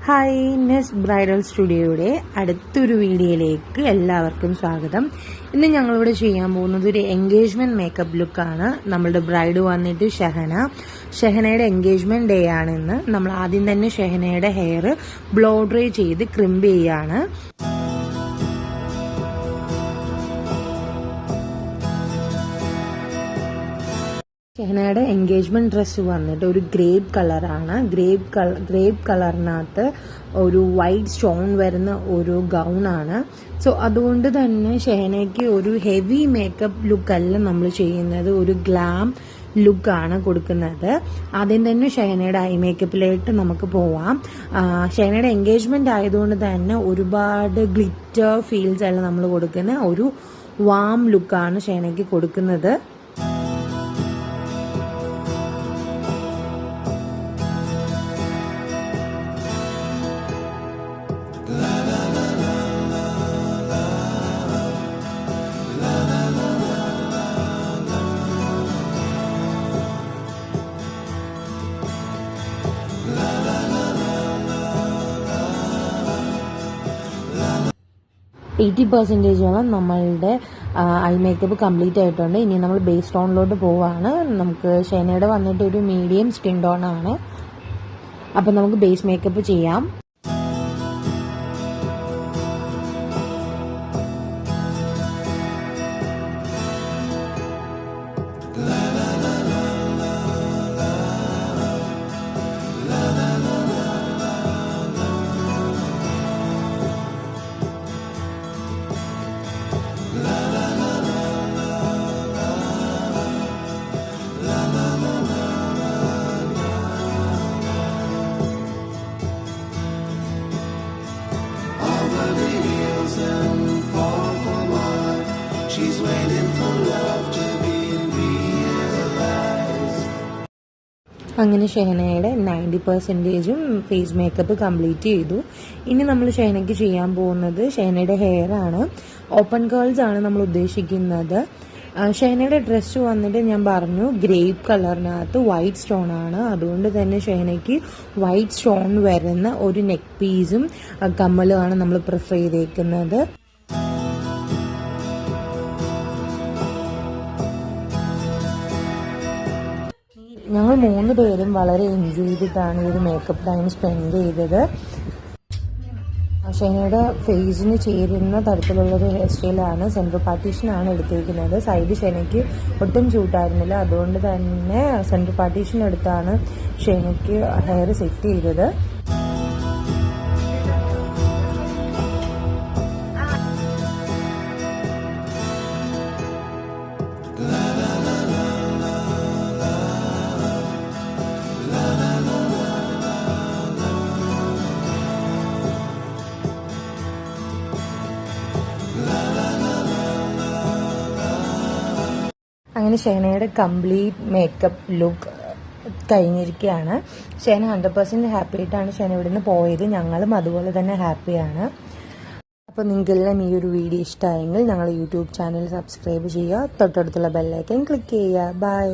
Hi, നെസ് bridal സ്റ്റുഡിയോയുടെ അടുത്തൊരു വീഡിയോയിലേക്ക് എല്ലാവർക്കും സ്വാഗതം. ഇന്ന് ഞങ്ങളിവിടെ ചെയ്യാൻ പോകുന്നത് ഒരു എൻഗേജ്മെന്റ് മേക്കപ്പ് ലുക്കാണ്. നമ്മളുടെ ബ്രൈഡ് വന്നിട്ട് ഷെഹനയുടെ എൻഗേജ്മെന്റ് ഡേ ആണ് ഇന്ന്. നമ്മൾ ആദ്യം തന്നെ ഷെഹനയുടെ ഹെയർ ബ്ലോ ഡ്രൈ ചെയ്ത് ക്രിംപ് ചെയ്യാണ്. ഷെഹനയുടെ എൻഗേജ്മെന്റ് ഡ്രസ്സ് വന്നിട്ട് ഒരു ഗ്രേപ്പ് കളറാണ്. ഗ്രേപ്പ് കളറിനകത്ത് ഒരു വൈറ്റ് സ്റ്റോൺ വരുന്ന ഒരു ഗൗണാണ്. സോ അതുകൊണ്ട് തന്നെ ഷെഹനയ്ക്ക് ഒരു ഹെവി മേക്കപ്പ് ലുക്കല്ല നമ്മൾ ചെയ്യുന്നത്, ഒരു ഗ്ലാം ലുക്കാണ് കൊടുക്കുന്നത്. ആദ്യം തന്നെ ഷെഹനയുടെ ഐ മേക്കപ്പിലായിട്ട് നമുക്ക് പോവാം. ഷെഹനയുടെ എൻഗേജ്മെന്റ് ആയതുകൊണ്ട് തന്നെ ഒരുപാട് ഗ്ലിറ്റർ ഫീൽസ് അല്ല നമ്മൾ കൊടുക്കുന്ന ഒരു വാം ലുക്കാണ് ഷെഹനയ്ക്ക് കൊടുക്കുന്നത്. %80 നമ്മളുടെ ഐ മേക്കപ്പ് കംപ്ലീറ്റ് ആയിട്ടുണ്ട്. ഇനി നമ്മൾ ബേസ് ടോണിലോട്ട് പോവാണ്. നമുക്ക് ഷെഹനയുടെ വന്നിട്ട് ഒരു മീഡിയം സ്കിൻ ടോൺ ആണ്. അപ്പം നമുക്ക് ബേസ് മേക്കപ്പ് ചെയ്യാം. അങ്ങനെ ഷെഹനയുടെ 90% ഫേസ് മേക്കപ്പ് കംപ്ലീറ്റ് ചെയ്തു. ഇനി നമ്മൾ ഷെഹനയ്ക്ക് ചെയ്യാൻ പോകുന്നത് ഷെഹനയുടെ ഹെയർ ആണ്. ഓപ്പൺ കേൾസ് ആണ് നമ്മൾ ഉദ്ദേശിക്കുന്നത്. ഷെഹനയുടെ ഡ്രസ്സ് വന്നിട്ട് ഞാൻ പറഞ്ഞു ഗ്രേപ്പ് കളറിനകത്ത് വൈറ്റ് സ്റ്റോൺ ആണ്. അതുകൊണ്ട് തന്നെ ഷെഹനയ്ക്ക് വൈറ്റ് സ്റ്റോൺ വരുന്ന ഒരു നെക്ക് പീസും കമ്മലുമാണ് നമ്മൾ പ്രിഫർ ചെയ്തേക്കുന്നത്. ഞങ്ങൾ 3 പേരും വളരെ എൻജോയ് ചെയ്തിട്ടാണ് ഈ ഒരു മേക്കപ്പ് ടൈം സ്പെൻഡ് ചെയ്തത്. ഷെഹനയുടെ ഫേസിന് ചേരുന്ന തരത്തിലുള്ളൊരു ഹെയർ സ്റ്റൈലാണ്. സെൻട്രൽ പാർട്ടീഷനാണ് എടുത്തിരിക്കുന്നത്. സൈഡ് ഷെഹനയ്ക്ക് ഒട്ടും ചൂട്ടായിരുന്നില്ല. അതുകൊണ്ട് തന്നെ സെൻട്രൽ പാർട്ടീഷൻ എടുത്താണ് ഷെഹനയ്ക്ക് ഹെയർ സെറ്റ് ചെയ്തത്. അങ്ങനെ ഷെഹനയുടെ കംപ്ലീറ്റ് മേക്കപ്പ് ലുക്ക് കഴിഞ്ഞിരിക്കുകയാണ്. ഷെഹന 100% ഹാപ്പി ആയിട്ടാണ് ഷെഹന ഇവിടുന്ന് പോയത്. ഞങ്ങളും അതുപോലെ തന്നെ ഹാപ്പിയാണ്. അപ്പോൾ നിങ്ങൾക്കെല്ലാം ഈ ഒരു വീഡിയോ ഇഷ്ടമായെങ്കിൽ ഞങ്ങളുടെ യൂട്യൂബ് ചാനൽ സബ്സ്ക്രൈബ് ചെയ്യുക, തൊട്ടടുത്തുള്ള ബെല്ലൈക്കൻ ക്ലിക്ക് ചെയ്യുക. ബൈ.